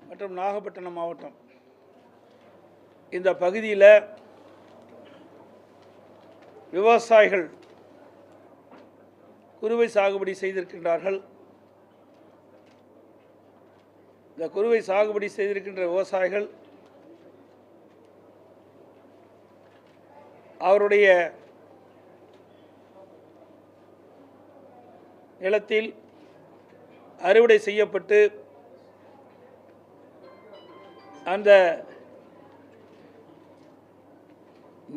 மற்றும் நாகப்பட்டினம் மாவட்டம் இந்த பகுதியில் விவசாயிகள் குறுவை சாகுபடி செய்திருக்கின்றார்கள். இந்த குறுவை சாகுபடி செய்திருக்கின்ற விவசாயிகள் அவருடைய நிலத்தில் அறுவடை செய்யப்பட்டு அந்த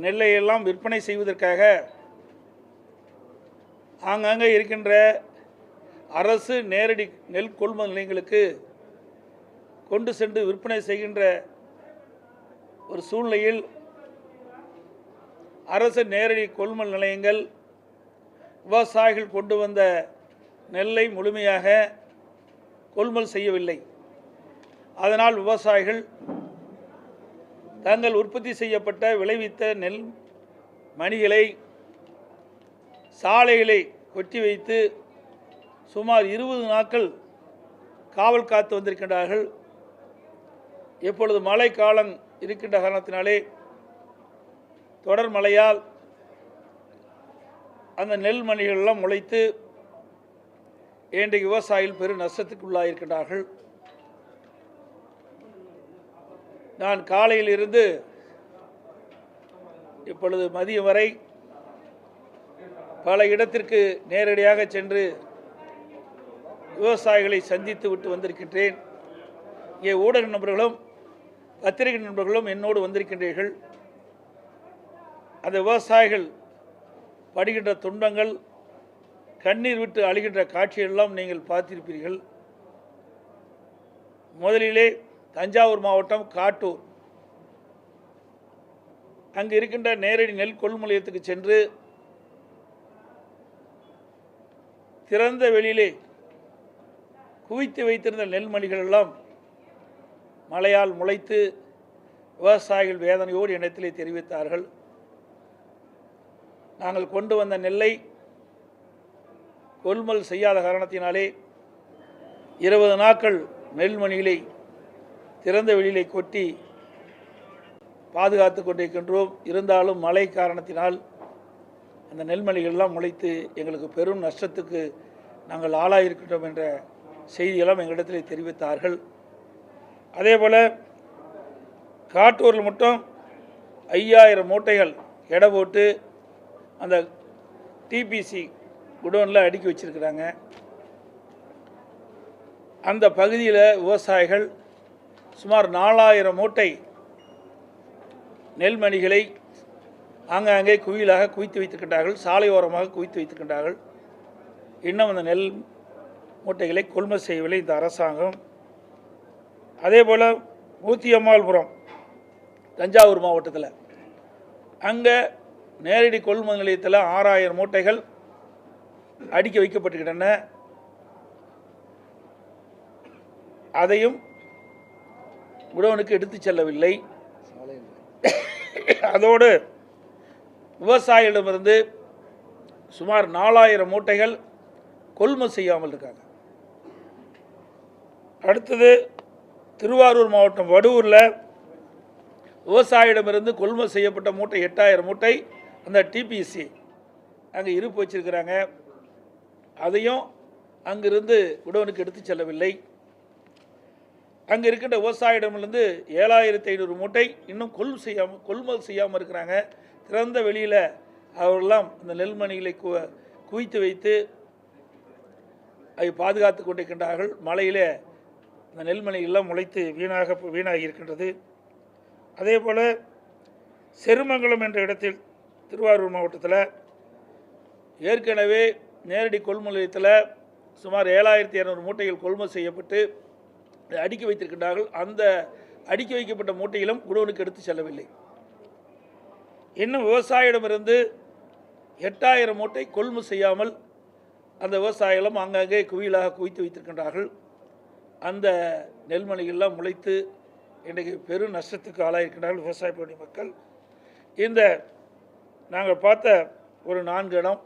நெல்லையெல்லாம் விற்பனை செய்வதற்காக ஆங்காங்கே இருக்கின்ற அரசு நேரடி நெல் கொள்முதல் நிலையங்களுக்கு கொண்டு சென்று விற்பனை செய்கின்ற ஒரு சூழ்நிலையில் அரசு நேரடி கொள்முதல் நிலையங்கள் விவசாயிகள் கொண்டு வந்த நெல்லை முழுமையாக கொள்முதல் செய்யவில்லை. அதனால் விவசாயிகள் தாங்கள் உற்பத்தி செய்யப்பட்ட விளைவித்த நெல் மணிகளை சாலைகளை கொட்டி வைத்து சுமார் 20 நாட்கள் காவல் காத்து வந்திருக்கின்றார்கள். இப்பொழுது மழை காலம் இருக்கின்ற காரணத்தினாலே தொடர் மழையால் அந்த நெல் மணிகளெல்லாம் முளைத்து இன்றைக்கு விவசாயிகள் பெரும் நஷ்டத்துக்குள்ளாயிருக்கின்றார்கள். நான் காலையில் இருந்து இப்பொழுது மதியம் வரை பல இடத்திற்கு நேரடியாக சென்று விவசாயிகளை சந்தித்து விட்டு வந்திருக்கின்றேன். இங்கே ஊடக நண்பர்களும் பத்திரிகை நண்பர்களும் என்னோடு வந்திருக்கின்றீர்கள். அந்த விவசாயிகள் படுகின்ற துன்பங்கள், கண்ணீர் விட்டு அழுகின்ற காட்சியெல்லாம் நீங்கள் பார்த்திருப்பீர்கள். முதலிலே தஞ்சாவூர் மாவட்டம் காட்டூர், அங்கு இருக்கின்ற நேரடி நெல் கொள்முதல் நிலையத்துக்கு சென்று திறந்த வெளியிலே குவித்து வைத்திருந்த நெல்மணிகள் எல்லாம் மழையால் முளைத்து விவசாயிகள் வேதனையோடு இடத்திலே தெரிவித்தார்கள். நாங்கள் கொண்டு வந்த நெல்லை கொள்முதல் செய்யாத காரணத்தினாலே 20 நாட்கள் நெல்மணிகளை திறந்த வெளியிலே கொட்டி பாதுகாத்து கொண்டிருக்கின்றோம். இருந்தாலும் மழை காரணத்தினால் அந்த நெல்மணிகள்லாம் முளைத்து எங்களுக்கு பெரும் நஷ்டத்துக்கு நாங்கள் ஆளாயிருக்கின்றோம் என்ற செய்தியெல்லாம் எங்களிடத்தில் தெரிவித்தார்கள். அதேபோல் காட்டூரில் மட்டும் 5000 மூட்டைகள் எடை போட்டு அந்த டிபிசி குடோனில் அடுக்கி வச்சிருக்கிறாங்க. அந்த பகுதியில் விவசாயிகள் சுமார் 4000 மூட்டை நெல்மணிகளை ஆங்காங்கே குவியலாக குவித்து வைத்திருக்கின்றார்கள். சாலையோரமாக குவித்து வைத்திருக்கின்றார்கள். இன்னும் அந்த நெல் மூட்டைகளை கொள்முதல் செய்யவில்லை இந்த அரசாங்கம். அதேபோல் ஊத்தியம்மாள்புரம் தஞ்சாவூர் மாவட்டத்தில் அங்கே நேரடி கொள்முதல் நிலையத்தில் 6000 மூட்டைகள் அடுக்கி வைக்கப்பட்டுக்கின்றன. அதையும் குடோனுக்கு எடுத்து செல்லவில்லை. அதோடு விவசாயிகளிடமிருந்து சுமார் 4000 மூட்டைகள் கொள்முதல் செய்யாமல் இருக்காங்க. அடுத்தது திருவாரூர் மாவட்டம் வடூரில் விவசாயிடமிருந்து கொள்முதல் செய்யப்பட்ட மூட்டை 8000 மூட்டை அந்த டிபிசி அங்கே இருப்பு வச்சிருக்கிறாங்க. அதையும் அங்கிருந்து குடோனுக்கு எடுத்து செல்லவில்லை. அங்கே இருக்கின்ற விவசாயிடமிருந்து 7500 மூட்டை இன்னும் கொள்முதல் செய்யாமல் இருக்கிறாங்க. திறந்த வெளியில் அவர்களெல்லாம் அந்த நெல்மணிகளை குவித்து வைத்து அதை பாதுகாத்து கொண்டிருக்கின்றார்கள். மழையில் அந்த நெல்மணிகள்லாம் முளைத்து வீணாகி இருக்கின்றது. அதே போல் செருமங்கலம் என்ற இடத்தில் திருவாரூர் மாவட்டத்தில் ஏற்கனவே நேரடி கொள்முதல் நிலையத்தில் சுமார் 7200 மூட்டைகள் கொள்முதல் செய்யப்பட்டு அடுக்கி வைத்திருக்கின்றார்கள். அந்த அடுக்கி வைக்கப்பட்ட மூட்டைகளும் குடோனுக்கு எடுத்து செல்லவில்லை. இன்னும் விவசாயிடமிருந்து 8000 மூட்டை கொள்முதல் செய்யாமல் அந்த விவசாயிகளும் அங்கங்கே குவியலாக குவித்து வைத்திருக்கின்றார்கள். அந்த நெல்மணிகள்லாம் முளைத்து இன்றைக்கு பெரும் நஷ்டத்துக்கு ஆளாயிருக்கின்றார்கள் விவசாய பகுதி மக்கள். இந்த நாங்கள் பார்த்த ஒரு 4 இடம்,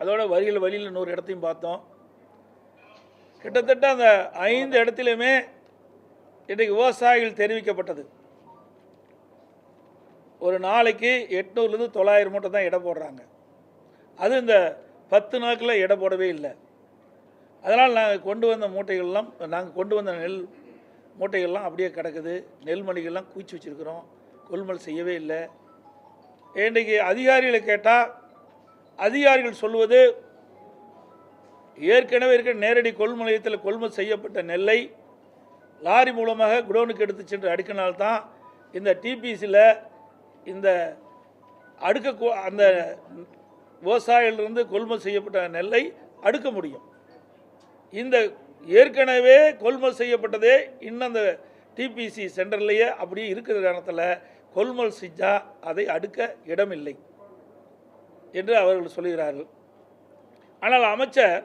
அதோட வழியில் இன்னொரு இடத்தையும் பார்த்தோம். கிட்டத்தட்ட அந்த 5 இடத்துலையுமே இன்றைக்கு விவசாயிகள் தெரிவிக்கப்பட்டது ஒரு நாளைக்கு 800லேருந்து 900 மூட்டை தான் எடை போடுறாங்க. அது இந்த 10 நாட்களில் எடை போடவே இல்லை. அதனால் நாங்கள் கொண்டு வந்த நெல் மூட்டைகள்லாம் அப்படியே கிடக்குது. நெல்மணிகள்லாம் குவிச்சு வச்சுருக்கிறோம், கொள்முதல் செய்யவே இல்லை. இன்றைக்கு அதிகாரிகளை கேட்டால் அதிகாரிகள் சொல்வது ஏற்கனவே இருக்கிற நேரடி கொள்முதல் நிலையத்தில் கொள்முதல் செய்யப்பட்ட நெல்லை லாரி மூலமாக குடோனுக்கு எடுத்து சென்று அடுக்கினால்தான் இந்த டிபிசியில் இந்த அந்த விவசாயிகளிலிருந்து கொள்முதல் செய்யப்பட்ட நெல்லை அடுக்க முடியும். இந்த ஏற்கனவே கொள்முதல் செய்யப்பட்டதே இன்னும் அந்த டிபிசி சென்டர்லேயே அப்படியே இருக்கிற காரணத்தில் கொள்முதல் செஞ்சால் அதை அடுக்க இடமில்லை என்று அவர்கள் சொல்கிறார்கள். ஆனால் அமைச்சர்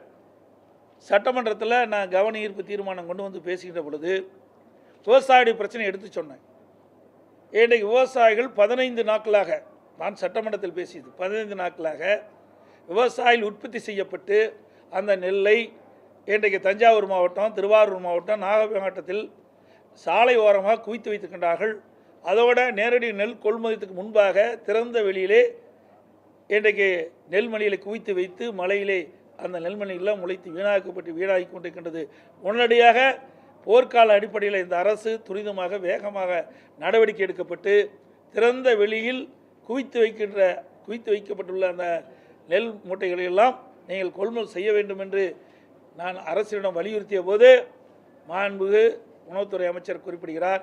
சட்டமன்றத்தில் நான் கவன ஈர்ப்பு தீர்மானம் கொண்டு வந்து பேசுகின்ற பொழுது விவசாயிகளுடைய பிரச்சனை எடுத்து சொன்னேன். இன்றைக்கு விவசாயிகள் 15 நாட்களாக, நான் சட்டமன்றத்தில் பேசியது 15 நாட்களாக விவசாயிகள் உற்பத்தி செய்யப்பட்டு அந்த நெல்லை இன்றைக்கு தஞ்சாவூர் மாவட்டம், திருவாரூர் மாவட்டம், நாகப்பட்டினம் மாவட்டத்தில் சாலை ஓரமாக குவித்து வைத்திருக்கின்றார்கள். அதோட நேரடி நெல் கொள்முதலுக்கு முன்பாக திறந்த வெளியிலே இன்றைக்கு நெல்மணிகளை குவித்து வைத்து மழையிலே அந்த நெல்மணிகள்லாம் முளைத்து வீணாகி கொண்டிருக்கின்றது. உடனடியாக போர்க்கால அடிப்படையில் இந்த அரசு துரிதமாக வேகமாக நடவடிக்கை எடுக்கப்பட்டு திறந்த வெளியில் குவித்து வைக்கப்பட்டுள்ள அந்த நெல் மூட்டைகளை எல்லாம் நீங்கள் கொள்முதல் செய்ய வேண்டும் என்று நான் அரசிடம் வலியுறுத்திய போது மாண்புமிகு உணவுத்துறை அமைச்சர் குறிப்பிடுகிறார்,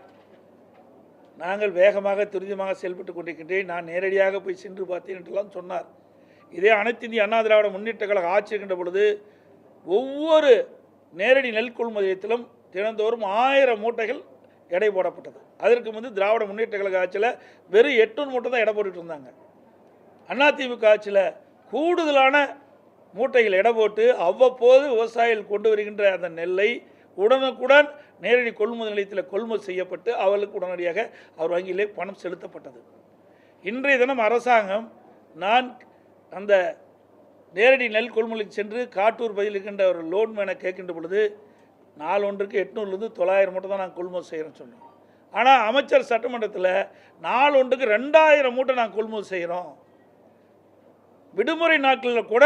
நாங்கள் வேகமாக துரிதமாக செயல்பட்டு கொண்டிருக்கின்றேன், நான் நேரடியாக போய் சென்று பார்த்தேன் என்றெல்லாம் சொன்னார். இதே அனைத்து இந்திய அண்ணா திராவிட முன்னேற்ற கழக ஆட்சி இருக்கின்ற பொழுது ஒவ்வொரு நேரடி நெல் கொள்முதலத்திலும் தினந்தோறும் 1000 மூட்டைகள் எடை போடப்பட்டது. அதற்கு முன்பு திராவிட முன்னேற்ற கழக ஆட்சியில் வெறும் 800 மூட்டை தான் எடை போட்டுட்டு இருந்தாங்க. அதிமுக ஆட்சியில் கூடுதலான மூட்டைகள் எடை போட்டு அவ்வப்போது விவசாயிகள் கொண்டு வருகின்ற அந்த நெல்லை உடனுக்குடன் நேரடி கொள்முதல் நிலையத்தில் கொள்முதல் செய்யப்பட்டு அவர்களுக்கு உடனடியாக அவர் வங்கியிலே பணம் செலுத்தப்பட்டது. இன்றைய தினம் அரசாங்கம் நான் அந்த நேரடி நெல் கொள்முதலுக்கு சென்று காட்டூர் பகுதியில் இருக்கின்ற ஒரு லோன்மேனை கேட்கின்ற பொழுது நாள் ஒன்றுக்கு 800லேருந்து 900 மூட்டை தான் நாங்கள் கொள்முதல் செய்கிறோன்னு சொன்னோம். ஆனால் அமைச்சர் சட்டமன்றத்தில் நாள் ஒன்றுக்கு 2000 மூட்டை நாங்கள் கொள்முதல் செய்கிறோம். விடுமுறை நாட்களில் கூட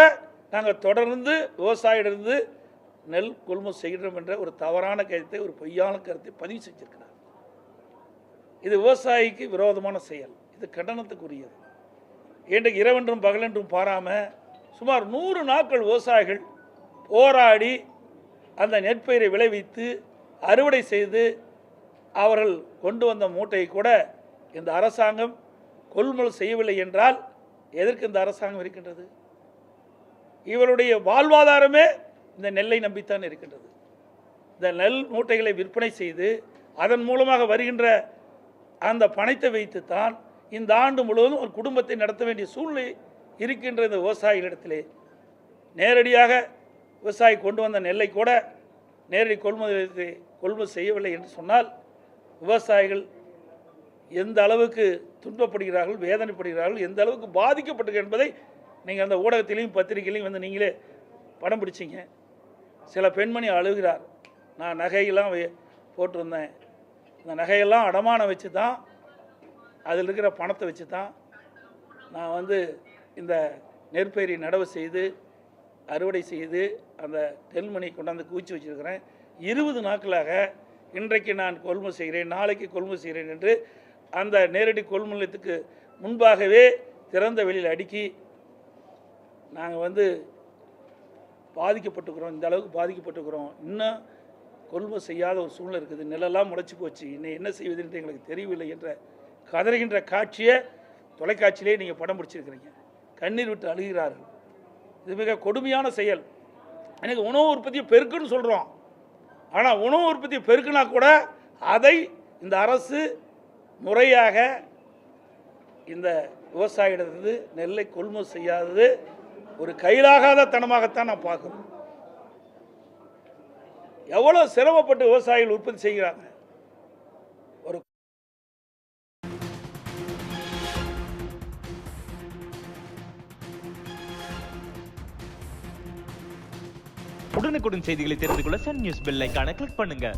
நாங்கள் தொடர்ந்து விவசாயியிலிருந்து நெல் கொள்முதல் செய்கிறோம் என்ற ஒரு தவறான கருத்தை, ஒரு பொய்யான கருத்தை பதிவு செஞ்சிருக்கிறார். இது விவசாயிக்கு விரோதமான செயல், இது கண்டனத்துக்குரியது. இன்றைக்கு இரவென்றும் பகலென்றும் பாராமல் சுமார் 100 நாட்கள் விவசாயிகள் போராடி அந்த நெற்பயிரை விளைவித்து அறுவடை செய்து அவர்கள் கொண்டு வந்த மூட்டையை கூட இந்த அரசாங்கம் கொள்முதல் செய்யவில்லை என்றால் எதற்கு இந்த அரசாங்கம் இருக்கின்றது? இவருடைய வாழ்வாதாரமே இந்த நெல்லை நம்பித்தான் இருக்கின்றது. இந்த நெல் மூட்டைகளை விற்பனை செய்து அதன் மூலமாக வருகின்ற அந்த பணத்தை வைத்துத்தான் இந்த ஆண்டு முழுவதும் ஒரு குடும்பத்தை நடத்த வேண்டிய சூழ்நிலை இருக்கின்ற இந்த விவசாயிகளிடத்திலே நேரடியாக விவசாயி கொண்டு வந்த நெல்லை கூட நேரடி கொள்முதல் செய்யவில்லை என்று சொன்னால் விவசாயிகள் எந்த அளவுக்கு துன்பப்படுகிறார்கள், வேதனைப்படுகிறார்கள், எந்த அளவுக்கு பாதிக்கப்பட்டிருக்கு என்பதை நீங்கள் அந்த ஊடகத்திலையும் பத்திரிகையிலையும் வந்து நீங்களே படம் பிடிச்சிங்க. சில பெண்மணி அழுகிறார், நான் நகையெல்லாம் போட்டிருந்தேன், இந்த நகையெல்லாம் அடமானம் வச்சு தான், அதில் இருக்கிற பணத்தை வச்சு தான் நான் வந்து இந்த நெற்பயிரை நடவு செய்து அறுவடை செய்து அந்த நெல்மணி கொண்டாந்து குவிச்சு வச்சுருக்கிறேன். 20 நாட்களாக இன்றைக்கு நான் கொள்முதல் செய்கிறேன், நாளைக்கு கொள்முதல் செய்கிறேன் என்று அந்த நேரடி கொள்முதலத்துக்கு முன்பாகவே திறந்த வெளியில் அடுக்கி நாங்கள் வந்து பாதிக்கப்பட்டுக்கிறோம், இந்த அளவுக்கு பாதிக்கப்பட்டுக்கிறோம், இன்னும் கொள்முதல் செய்யாத ஒரு சூழ்நிலை இருக்குது, நெல்லெல்லாம் முளைச்சி போச்சு, இன்னும் என்ன செய்வது என்று எங்களுக்கு தெரியவில்லை என்ற கதறுகின்ற காட்சியை தொலைக்காட்சியிலே நீங்கள் படம் பிடிச்சிருக்கிறீங்க. கண்ணீர் விட்டு அழுகிறார்கள். இது மிக கொடுமையான செயல். எனக்கு உணவு உற்பத்தியை பெருக்குன்னு சொல்கிறோம், ஆனால் உணவு உற்பத்தியை பெருக்குனா கூட அதை இந்த அரசு முறையாக இந்த விவசாயியிடத்து நெல்லை கொள்முதல் செய்யாதது ஒரு கையிலாகாத தனமாகத்தான் நான் பார்க்குறோம். எவ்வளோ சிரமப்பட்டு விவசாயிகள் உற்பத்தி செய்கிறாங்க. ஒரு உடனுக்குடன் செய்திகளை தெரிந்து கொள்ள சன் நியூஸ் பெல் ஐகானை கிளிக் பண்ணுங்க.